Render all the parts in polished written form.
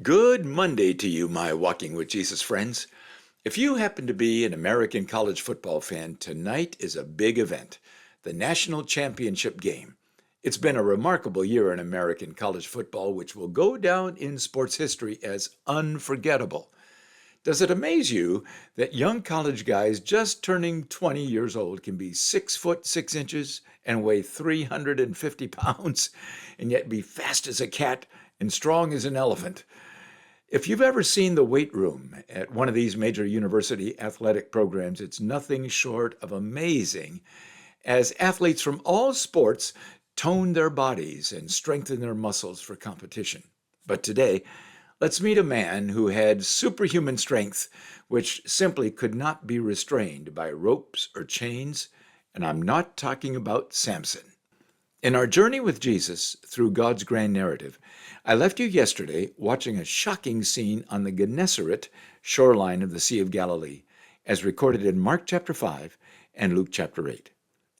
Good Monday to you, my Walking with Jesus friends. If you happen to be an American college football fan, tonight is a big event, the national championship game. It's been a remarkable year in American college football, which will go down in sports history as unforgettable. Does it amaze you that young college guys just turning 20 years old can be 6 foot 6 inches and weigh 350 pounds and yet be fast as a cat and strong as an elephant? If you've ever seen the weight room at one of these major university athletic programs, it's nothing short of amazing as athletes from all sports tone their bodies and strengthen their muscles for competition. But today, let's meet a man who had superhuman strength, which simply could not be restrained by ropes or chains, and I'm not talking about Samson. In our journey with Jesus through God's grand narrative, I left you yesterday watching a shocking scene on the Gennesaret shoreline of the Sea of Galilee, as recorded in Mark chapter 5 and Luke chapter 8.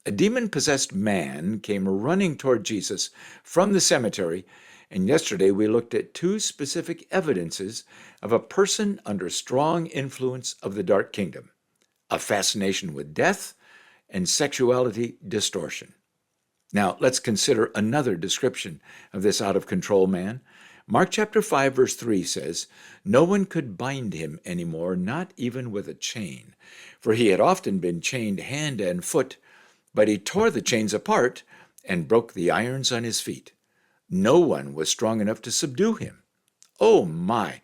A demon-possessed man came running toward Jesus from the cemetery, and yesterday we looked at two specific evidences of a person under strong influence of the dark kingdom: a fascination with death and sexuality distortion. Now, let's consider another description of this out-of-control man. Mark chapter 5, verse 3 says, "No one could bind him anymore, not even with a chain, for he had often been chained hand and foot, but he tore the chains apart and broke the irons on his feet. No one was strong enough to subdue him." Oh my!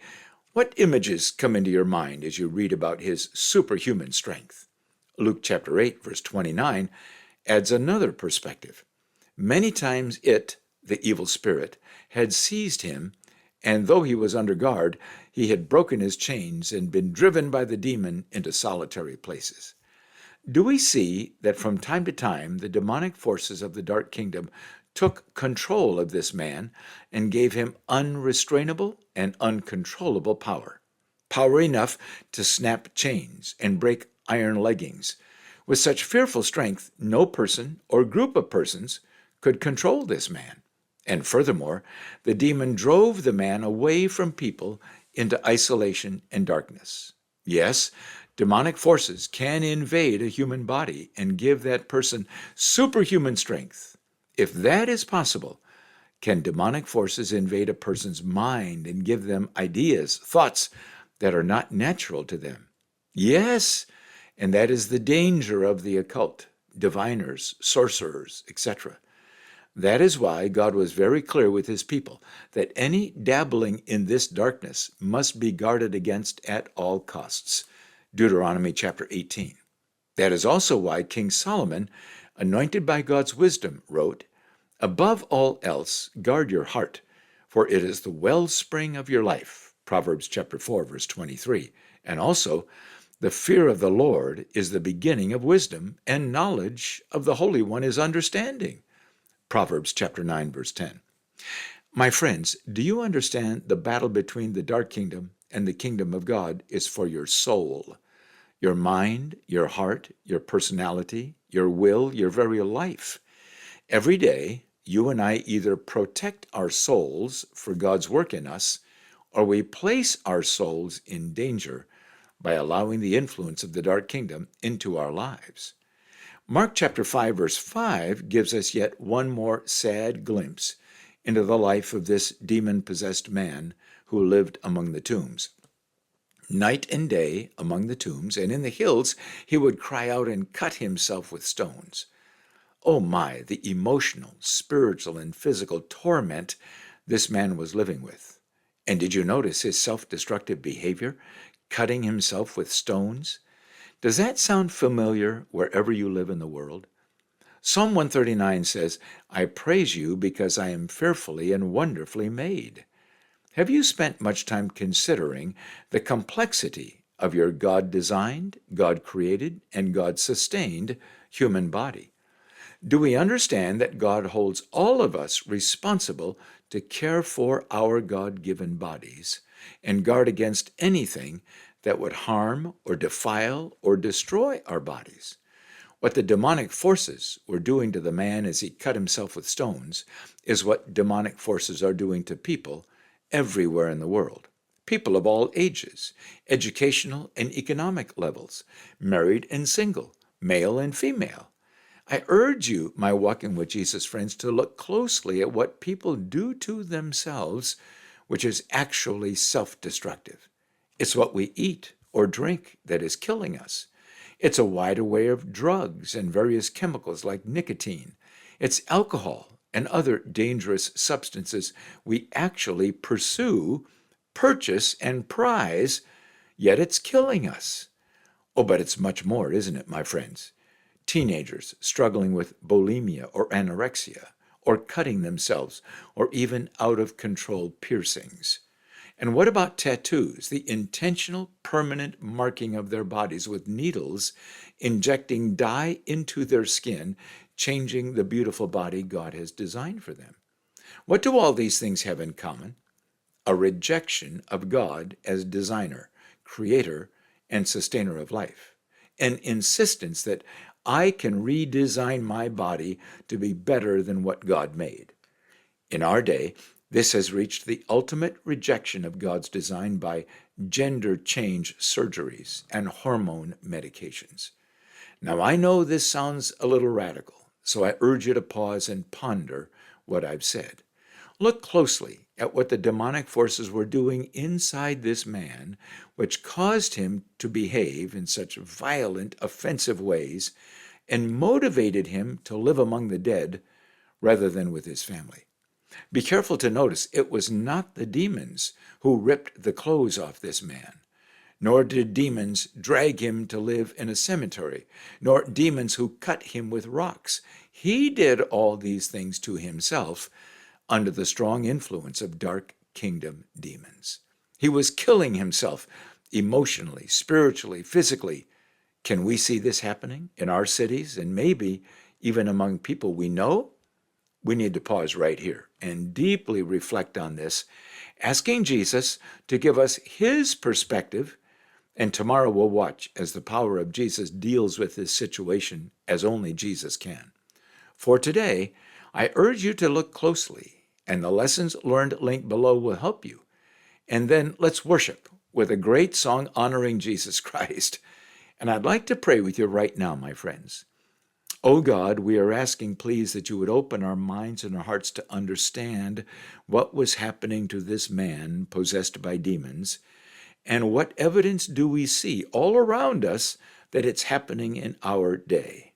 What images come into your mind as you read about his superhuman strength? Luke chapter 8, verse 29 adds another perspective. Many times it, the evil spirit, had seized him, and though he was under guard, he had broken his chains and been driven by the demon into solitary places. Do we see that from time to time the demonic forces of the dark kingdom took control of this man and gave him unrestrainable and uncontrollable power? Power enough to snap chains and break iron leggings. With such fearful strength, no person or group of persons could control this man. And furthermore, the demon drove the man away from people into isolation and darkness. Yes, demonic forces can invade a human body and give that person superhuman strength. If that is possible, can demonic forces invade a person's mind and give them ideas, thoughts that are not natural to them? Yes, and that is the danger of the occult, diviners, sorcerers, etc. That is why God was very clear with his people that any dabbling in this darkness must be guarded against at all costs. Deuteronomy chapter 18. That is also why King Solomon, anointed by God's wisdom, wrote, "Above all else, guard your heart, for it is the wellspring of your life." Proverbs chapter 4, verse 23. And also, "The fear of the Lord is the beginning of wisdom, and knowledge of the Holy One is understanding." Proverbs chapter 9, verse 10. My friends, do you understand the battle between the dark kingdom and the kingdom of God is for your soul, your mind, your heart, your personality, your will, your very life? Every day, you and I either protect our souls for God's work in us, or we place our souls in danger by allowing the influence of the dark kingdom into our lives. Mark chapter 5, verse 5 gives us yet one more sad glimpse into the life of this demon-possessed man who lived among the tombs. Night and day among the tombs and in the hills, he would cry out and cut himself with stones. Oh my, the emotional, spiritual, and physical torment this man was living with. And did you notice his self-destructive behavior, cutting himself with stones? Does that sound familiar wherever you live in the world? Psalm 139 says, "I praise you because I am fearfully and wonderfully made." Have you spent much time considering the complexity of your God-designed, God-created, and God-sustained human body? Do we understand that God holds all of us responsible to care for our God-given bodies and guard against anything that would harm or defile or destroy our bodies? What the demonic forces were doing to the man as he cut himself with stones is what demonic forces are doing to people everywhere in the world. People of all ages, educational and economic levels, married and single, male and female. I urge you, my Walking with Jesus friends, to look closely at what people do to themselves, which is actually self-destructive. It's what we eat or drink that is killing us. It's a wide array of drugs and various chemicals like nicotine. It's alcohol and other dangerous substances we actually pursue, purchase, and prize, yet it's killing us. Oh, but it's much more, isn't it, my friends? Teenagers struggling with bulimia or anorexia, or cutting themselves, or even out-of-control piercings. And what about tattoos, the intentional, permanent marking of their bodies with needles, injecting dye into their skin, changing the beautiful body God has designed for them? What do all these things have in common? A rejection of God as designer, creator, and sustainer of life. An insistence that I can redesign my body to be better than what God made. In our day, this has reached the ultimate rejection of God's design by gender change surgeries and hormone medications. Now, I know this sounds a little radical, so I urge you to pause and ponder what I've said. Look closely at what the demonic forces were doing inside this man, which caused him to behave in such violent, offensive ways, and motivated him to live among the dead rather than with his family. Be careful to notice it was not the demons who ripped the clothes off this man, nor did demons drag him to live in a cemetery, nor demons who cut him with rocks. He did all these things to himself under the strong influence of dark kingdom demons. He was killing himself emotionally, spiritually, physically. Can we see this happening in our cities and maybe even among people we know? We need to pause right here and deeply reflect on this, asking Jesus to give us his perspective. And tomorrow we'll watch as the power of Jesus deals with this situation as only Jesus can. For today, I urge you to look closely, and the lessons learned link below will help you. And then let's worship with a great song honoring Jesus Christ. And I'd like to pray with you right now, my friends. Oh God, we are asking, please, that you would open our minds and our hearts to understand what was happening to this man possessed by demons, and what evidence do we see all around us that it's happening in our day.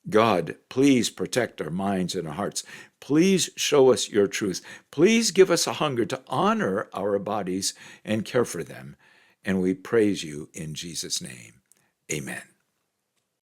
God, please protect our minds and our hearts. Please show us your truth. Please give us a hunger to honor our bodies and care for them. And we praise you in Jesus' name. Amen.